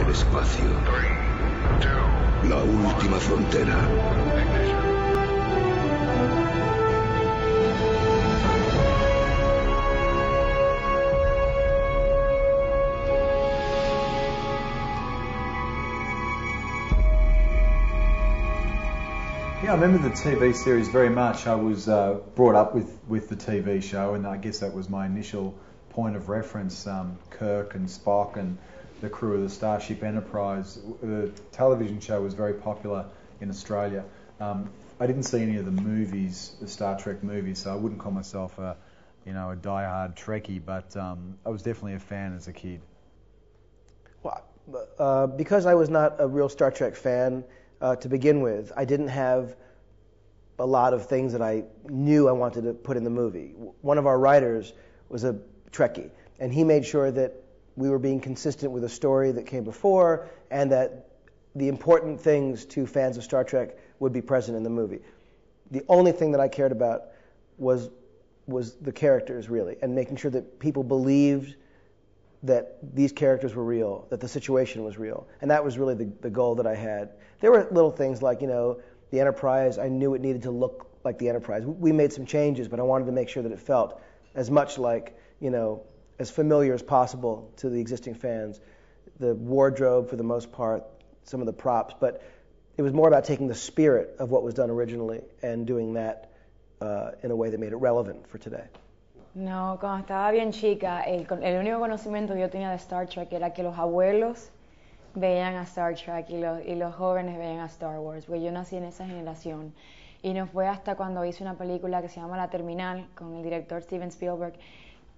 el espacio. La última frontera. Yeah, I remember the TV series very much. I was brought up with the TV show, and I guess that was my initial point of reference. Kirk and Spock and the crew of the Starship Enterprise. The television show was very popular in Australia. I didn't see any of the movies, the Star Trek movies, so I wouldn't call myself a diehard Trekkie, but I was definitely a fan as a kid. Well, because I was not a real Star Trek fan to begin with, I didn't have a lot of things that I knew I wanted to put in the movie. One of our writers was a Trekkie, and he made sure that we were being consistent with a story that came before, and that the important things to fans of Star Trek would be present in the movie. The only thing that I cared about was the characters, really, and making sure that people believed that these characters were real, that the situation was real. And that was really the goal that I had. There were little things like, the Enterprise, I knew it needed to look like the Enterprise. We made some changes, but I wanted to make sure that it felt as much like, as familiar as possible to the existing fans. The wardrobe, for the most part, some of the props, but it was more about taking the spirit of what was done originally and doing that in a way that made it relevant for today. No, cuando estaba bien chica, el único conocimiento que yo tenía de Star Trek era que los abuelos veían a Star Trek y los jóvenes veían a Star Wars, porque yo nací en esa generación. Y no fue hasta cuando hice una película que se llama La Terminal, con el director Steven Spielberg,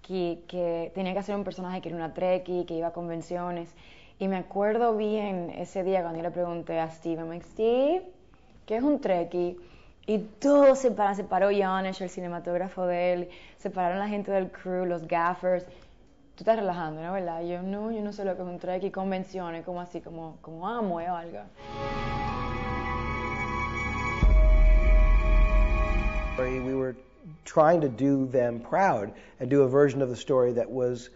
que tenía que hacer un personaje que era una trekkie, que iba a convenciones. Y me acuerdo bien ese día cuando yo le pregunté a Steven, Steve, ¿qué es un trekkie? Y todos se paró Janesh, el cinematógrafo de él, se pararon la gente del crew, los gaffers. Tú estás relajando, ¿no? ¿Verdad? Y yo no sé lo que es un trekkie, convenciones, como así, como amo o algo. We were trying to do them proud and do a version of the story that was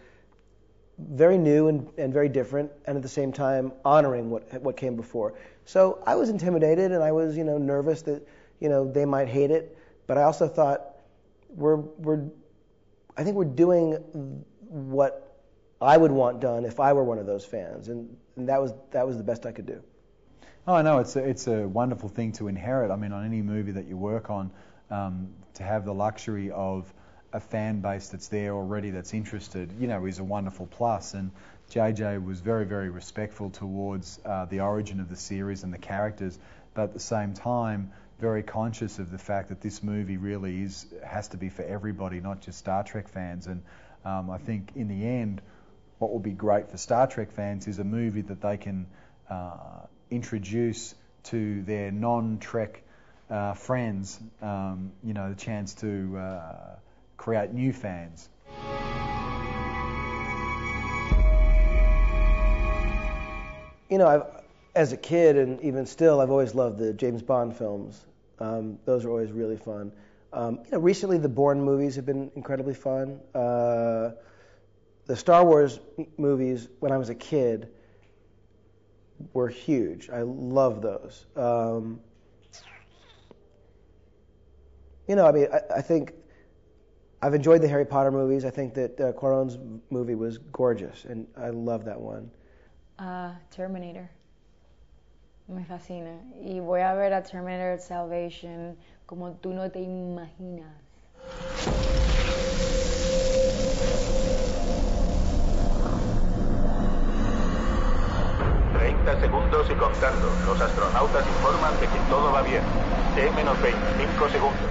very new and very different, and at the same time honoring what came before. So I was intimidated, and I was nervous that they might hate it, but I also thought I think we're doing what I would want done if I were one of those fans, and that was the best I could do. Oh, I know, it's a wonderful thing to inherit. I mean, on any movie that you work on, to have the luxury of a fan base that's there already, that's interested, is a wonderful plus. And JJ was very, very respectful towards the origin of the series and the characters, but at the same time, very conscious of the fact that this movie really has to be for everybody, not just Star Trek fans. And I think in the end, what will be great for Star Trek fans is a movie that they can introduce to their non-Trek friends, the chance to create new fans. As a kid and even still, I've always loved the James Bond films. Those are always really fun. Recently, the Bourne movies have been incredibly fun. The Star Wars movies, when I was a kid, were huge. I love those. I think I've enjoyed the Harry Potter movies. I think that Cuarón's movie was gorgeous, and I love that one. Terminator. Me fascina. Y voy a ver a Terminator Salvation como tú no te imaginas. Segundos y contando. Los astronautas informan de que todo va bien. T-25 segundos.